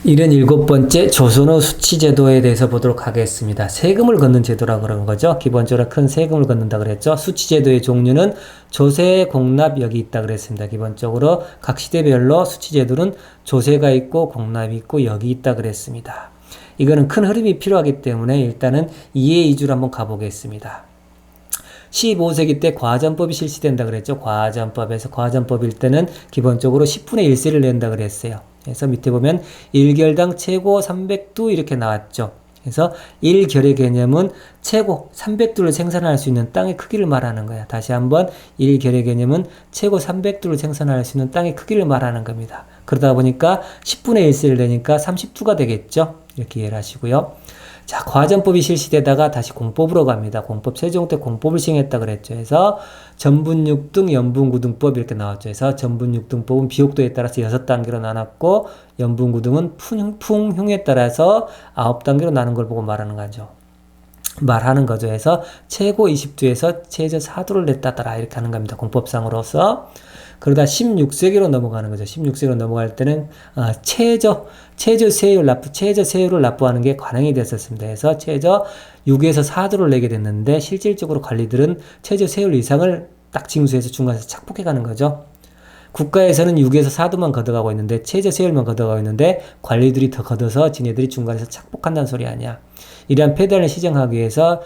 77번째 조선의 수치제도에 대해서 보도록 하겠습니다. 세금을 걷는 제도라고 그러는 거죠. 기본적으로 큰 세금을 걷는다 그랬죠. 수치제도의 종류는 조세, 공납, 여기 있다 그랬습니다. 기본적으로 각 시대별로 수치제도는 조세가 있고 공납이 있고 여기 있다 그랬습니다. 이거는 큰 흐름이 필요하기 때문에 일단은 이해 이주로 한번 가보겠습니다. 15세기 때 과전법이 실시된다 그랬죠. 과전법에서 과전법일 때는 기본적으로 10분의 1세를 낸다 그랬어요. 그래서 밑에 보면 1결당 최고 300두 이렇게 나왔죠. 그래서 1결의 개념은 최고 300두를 생산할 수 있는 땅의 크기를 말하는 거야. 다시 한번 1결의 개념은 최고 300두를 생산할 수 있는 땅의 크기를 말하는 겁니다. 그러다 보니까 10분의 1세를 내니까 30두가 되겠죠. 이렇게 이해를 하시고요. 자, 과전법이 실시되다가 다시 공법으로 갑니다. 공법 세종 때 공법을 시행했다 그랬죠. 그래서 전분육등, 연분구등법 이렇게 나왔죠. 그래서 전분육등법은 비옥도에 따라서 6단계로 나눴고 연분구등은 풍흉에 따라서 9단계로 나눈 걸 보고 말하는 거죠. 그래서 최고 20두에서 최저 4두를 냈다더라 이렇게 하는 겁니다. 공법상으로서. 그러다 16세기로 넘어가는 거죠. 16세기로 넘어갈 때는 최저 세율을 납부하는 게 관행이 됐었습니다. 그래서 최저 6에서 4두를 내게 됐는데 실질적으로 관리들은 최저 세율 이상을 딱 징수해서 중간에서 착복해 가는 거죠. 국가에서는 6에서 4두만 걷어가고 있는데 최저 세율만 걷어가고 있는데 관리들이 더 걷어서 지네들이 중간에서 착복한다는 소리 아니야. 이러한 폐단을 시정하기 위해서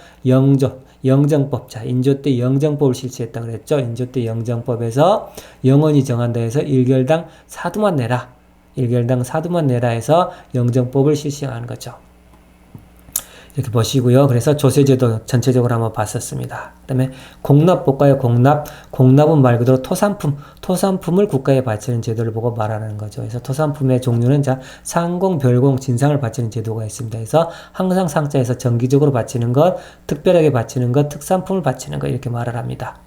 영정법, 자, 인조 때 영정법을 실시했다 그랬죠. 인조 때 영정법에서 영원히 정한다 해서 1결당 4두만 내라. 1결당 4두만 내라 해서 영정법을 실시하는 거죠. 이렇게 보시고요. 그래서 조세제도 전체적으로 한번 봤었습니다. 그 다음에 공납 볼까요? 공납은 말 그대로 토산품을 국가에 바치는 제도를 보고 말하는 거죠. 그래서 토산품의 종류는 자, 상공, 별공, 진상을 바치는 제도가 있습니다. 그래서 항상 상자에서 정기적으로 바치는 것, 특별하게 바치는 것, 특산품을 바치는 것 이렇게 말을 합니다.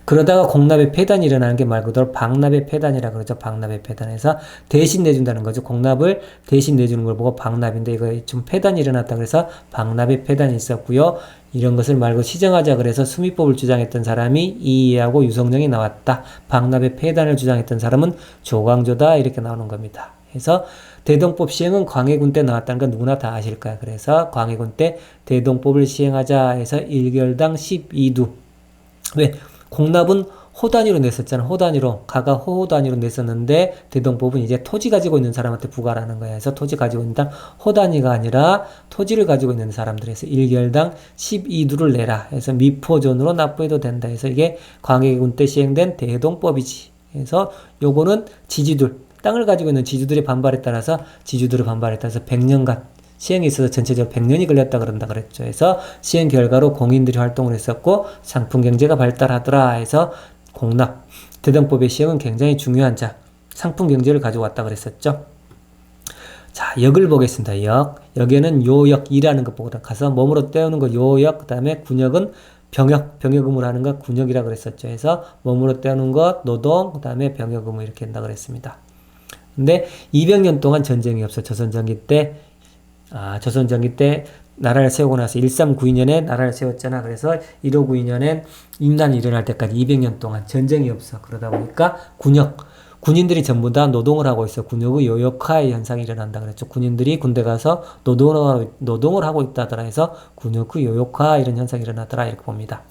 그러다가 공납의 폐단이 일어나는 게 말 그대로 방납의 폐단이라 그러죠. 방납의 폐단에서 대신 내준다는 거죠. 공납을 대신 내주는 걸 보고 방납인데 이거 좀 폐단이 일어났다 그래서 방납의 폐단이 있었고요. 이런 것을 말고 시정하자 그래서 수미법을 주장했던 사람이 이이하고 유성룡이 나왔다. 방납의 폐단을 주장했던 사람은 조광조다 이렇게 나오는 겁니다. 그래서 대동법 시행은 광해군 때 나왔다는 건 누구나 다 아실 거야. 그래서 광해군 때 대동법을 시행하자 해서 1결당 12두. 왜? 공납은 호 단위로 냈었잖아. 호 단위로. 가가 호 단위로 냈었는데 대동법은 이제 토지 가지고 있는 사람한테 부과를 하는 거야. 그래서 토지 가지고 있는 사람, 호 단위가 아니라 토지를 가지고 있는 사람들에서 1결당 12두를 내라. 그래서 미포존으로 납부해도 된다. 그래서 이게 광해군 때 시행된 대동법이지. 그래서 요거는 지주들, 땅을 가지고 있는 지주들의 반발에 따라서 100년간 시행에 있어서 전체적으로 100년이 걸렸다 그런다 그랬죠. 그래서 시행 결과로 공인들이 활동을 했었고 상품 경제가 발달하더라 해서 공납, 대동법의 시행은 굉장히 중요한 상품 경제를 가져왔다 그랬었죠. 자, 역을 보겠습니다. 역에는 요역이라는 것 보고 가서 몸으로 때우는 거 요역, 그 다음에 군역은 병역 의무를 하는 것 군역이라 그랬었죠. 그래서 몸으로 때우는 것 노동, 그 다음에 병역 의무 이렇게 한다 그랬습니다. 근데 200년 동안 전쟁이 없어. 조선전기 때 나라를 세우고 나서 1392년에 나라를 세웠잖아. 그래서 1592년엔 임난이 일어날 때까지 200년 동안 전쟁이 없어. 그러다 보니까 군인들이 전부 다 노동을 하고 있어. 군역의 요역화의 현상이 일어난다 그랬죠. 군인들이 군대 가서 노동을 하고 있다더라 해서 군역의 요역화 이런 현상이 일어나더라 이렇게 봅니다.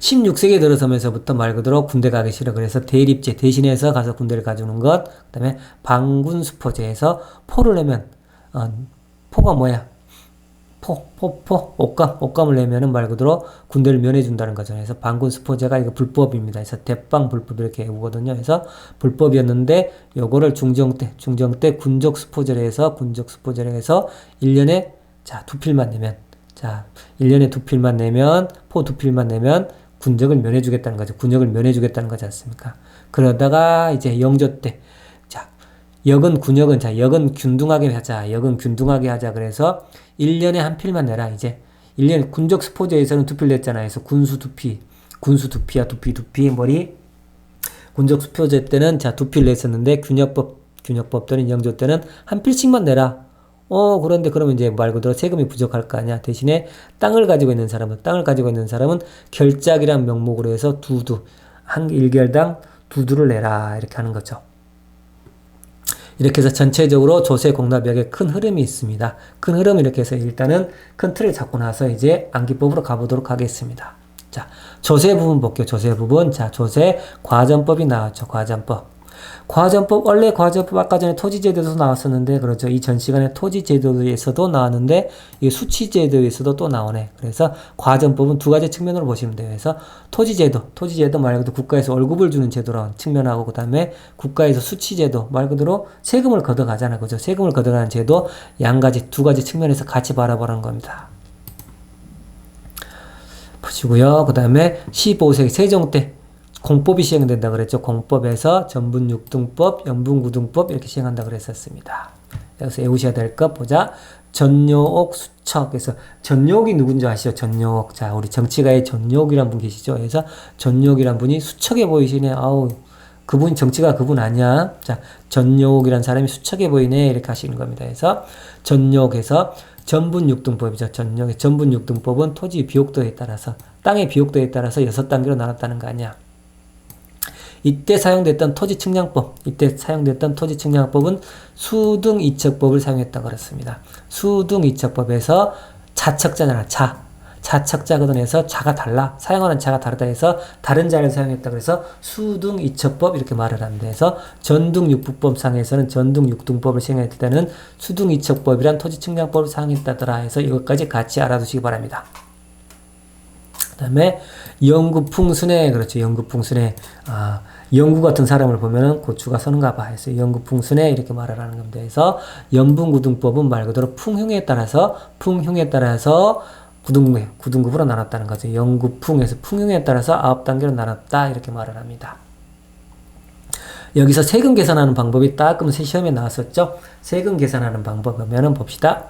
16세기에 들어서면서부터 말 그대로 군대 가기 싫어. 그래서 대립제 대신해서 가서 군대를 가져오는 것. 그 다음에 방군수포제에서 포를 내면 포가 뭐야? 옷감을 내면은 말 그대로 군대를 면해준다는 거죠. 그래서 방군수포제가 이거 불법입니다. 그래서 대빵 불법 이렇게 외우거든요. 그래서 불법이었는데 요거를 중정 때 군적수포제를 해서 1년에 두 필만 내면 1년에 2필만 내면 포 2필만 내면 군적을 면해주겠다는 거죠. 군역을 면해주겠다는 거지 않습니까? 그러다가 이제 영조 때 역은 균등하게 하자. 그래서 1년에 한 필만 내라. 이제 1년 군적 수포제에서는 2필 냈잖아요. 그래서 군수 2피 머리 군적 수포제 때는 2필 냈었는데 균역법 때는 영조 때는 한 필씩만 내라. 그런데 그러면 이제 말 그대로 세금이 부족할 거 아니야. 대신에 땅을 가지고 있는 사람은 결작이란 명목으로 해서 2두, 한 1결당 2두를 내라. 이렇게 하는 거죠. 이렇게 해서 전체적으로 조세 공납역에 큰 흐름이 있습니다. 큰 흐름 이렇게 해서 일단은 큰 틀을 잡고 나서 이제 암기법으로 가보도록 하겠습니다. 자, 조세 부분 볼게요. 조세 부분. 자, 조세 과전법이 나왔죠. 과전법. 과전법, 원래 과전법 아까 전에 토지제도에서 나왔었는데, 그렇죠. 이 전 시간에 토지제도에서도 나왔는데, 이 수치제도에서도 또 나오네. 그래서 과전법은 두 가지 측면으로 보시면 돼요. 그래서 토지제도 말 그대로 국가에서 월급을 주는 제도라는 측면하고, 그 다음에 국가에서 수치제도, 말 그대로 세금을 걷어가잖아. 그죠. 세금을 걷어가는 제도, 두 가지 측면에서 같이 바라보는 겁니다. 보시고요. 그 다음에 15세기 세종 때 공법이 시행된다 그랬죠. 공법에서 전분육등법, 연분구등법 이렇게 시행한다 그랬었습니다. 여기서 외우셔야 될 것 보자. 전요옥 수척. 그래서 전요옥이 누군지 아시죠? 전요옥. 자, 우리 정치가의 전요옥이란 분 계시죠? 그래서 전요옥이란 분이 수척해 보이시네. 아우, 그분 정치가 그분 아니야. 자, 전요옥이란 사람이 수척해 보이네. 이렇게 하시는 겁니다. 그래서 전요옥에서 전분육등법이죠. 전분육등법은 토지 비옥도에 따라서, 땅의 비옥도에 따라서 6단계로 나눴다는 거 아니야. 이때 사용됐던 토지측량법은 수등이척법을 사용했다고 그랬습니다. 수등이척법에서 자척자잖아. 자척자거든 해서 자가 달라. 사용하는 자가 다르다 해서 다른 자를 사용했다 그래서 수등이척법 이렇게 말을 합니다. 그래서 전등육부법상에서는 전등육등법을 시행했을 때는 수등이척법이란 토지측량법을 사용했다더라 해서 이것까지 같이 알아두시기 바랍니다. 그 다음에 영구풍순회. 그렇죠. 영구풍순회. 영구 같은 사람을 보면은 고추가 서는가 봐 해서 영구풍순회 이렇게 말을 하는 겁니다. 그래서 연분구등법은 말 그대로 풍흉에 따라서 구등급으로 나눴다는 거죠. 영구풍에서 풍흉에 따라서 9단계로 나눴다 이렇게 말을 합니다. 여기서 세금 계산하는 방법이 따끔 시험에 나왔었죠. 세금 계산하는 방법 보면은 봅시다.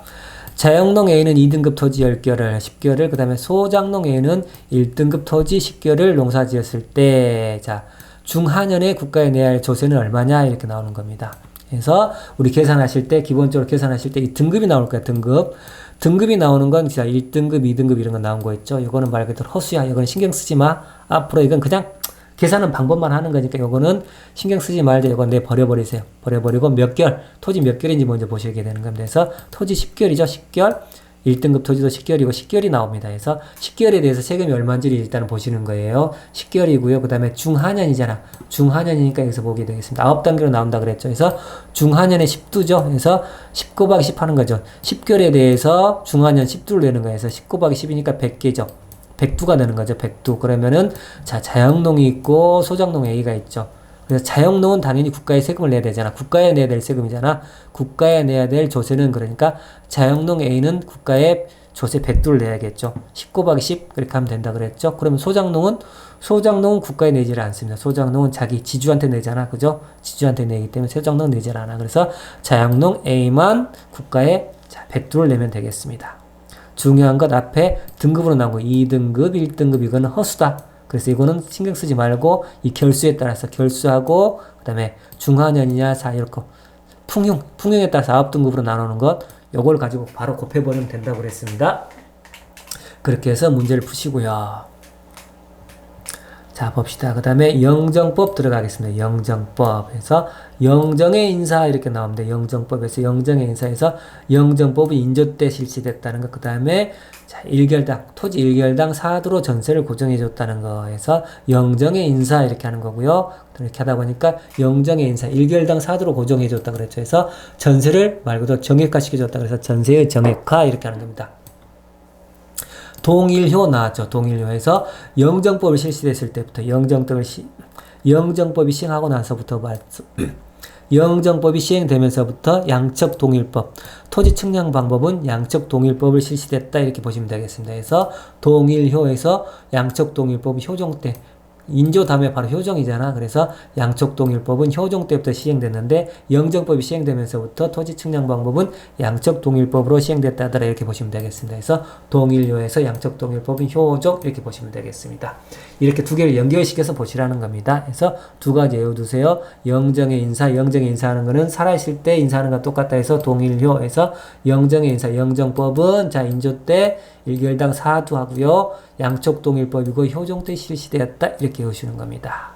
자영농 A는 2등급 토지 10개를, 그 다음에 소장농 A는 1등급 토지 10개를 농사 지었을 때, 자, 중하년에 국가에 내야 할 조세는 얼마냐? 이렇게 나오는 겁니다. 그래서 우리 계산하실 때, 기본적으로 계산하실 때 이 등급이 나올 거야, 등급. 등급이 나오는 건 진짜 1등급, 2등급 이런 거 나온 거 있죠? 이거는 말 그대로 허수야. 이거는 신경 쓰지 마. 앞으로 이건 그냥 계산은 방법만 하는 거니까 요거는 신경 쓰지 말자. 요건 버려버리세요. 버려버리고 토지 몇 개인지 먼저 보시게 되는 겁니다. 그래서 토지 10개월이죠. 10개월. 1등급 토지도 10개월이고 10개월이 나옵니다. 그래서 10개월에 대해서 세금이 얼마인지를 일단 보시는 거예요. 10개월이고요. 그 다음에 중하년이잖아. 중하년이니까 여기서 보게 되겠습니다. 9단계로 나온다 그랬죠. 그래서 중하년에 10두죠. 그래서 10 곱하기 10 하는 거죠. 10개월에 대해서 중하년 10두를 내는 거예요. 그래서 10 곱하기 10이니까 100개죠. 100두가 되는 거죠. 100두. 그러면은 자, 자영농이 있고 소장농 A가 있죠. 그래서 자영농은 당연히 국가에 세금을 내야 되잖아. 국가에 내야 될 세금이잖아. 국가에 내야 될 조세는 그러니까 자영농 A는 국가에 조세 100두를 내야겠죠. 10 곱하기 10 그렇게 하면 된다 그랬죠. 그러면 소장농은 국가에 내지를 않습니다. 소장농은 자기 지주한테 내잖아. 그죠? 지주한테 내기 때문에 소장농은 내지를 않아. 그래서 자영농 A만 국가에 100두를 내면 되겠습니다. 중요한 것 앞에 등급으로 나온 거 2등급, 1등급 이거는 허수다. 그래서 이거는 신경 쓰지 말고 이 결수에 따라서 결수하고 그다음에 중하년이냐 이렇게 풍흉에 따라서 9등급으로 나누는 것 요걸 가지고 바로 곱해버리면 된다고 그랬습니다. 그렇게 해서 문제를 푸시고요. 자, 봅시다. 그 다음에 영정법 들어가겠습니다. 영정법에서 영정의 인사 이렇게 나옵니다. 영정법에서 영정의 인사에서 영정법이 인조 때 실시됐다는 것. 그 다음에 자, 토지 1결당 4두로 전세를 고정해줬다는 거에서 영정의 인사 이렇게 하는 거고요. 이렇게 하다 보니까 영정의 인사 1결당 4두로 고정해줬다 그랬죠. 그래서 전세를 말 그대로 정액화 시켜줬다. 그래서 전세의 정액화 이렇게 하는 겁니다. 동일효 나왔죠. 동일효에서 영정법을 실시됐을 때부터 영정법이 시행하고 나서부터 영정법이 시행되면서부터 양척동일법, 토지 측량 방법은 양척동일법을 실시됐다 이렇게 보시면 되겠습니다. 그래서 동일효에서 양척동일법 효종 때 인조 다음에 바로 효종이잖아. 그래서 양척동일법은 효종 때부터 시행됐는데 영정법이 시행되면서부터 토지 측량 방법은 양척동일법으로 시행됐다더라 이렇게 보시면 되겠습니다. 그래서 동일효에서 양척동일법은 효종 이렇게 보시면 되겠습니다. 이렇게 두 개를 연결시켜서 보시라는 겁니다. 그래서 두 가지 외워두세요. 영정의 인사하는 거는 살아있을 때 인사하는 거 똑같다 해서 동일효에서 영정의 인사, 영정법은 자 인조 때 1결당 4두 하고요. 양척동일법이고 효종 때 실시되었다 이렇게 외우시는 겁니다.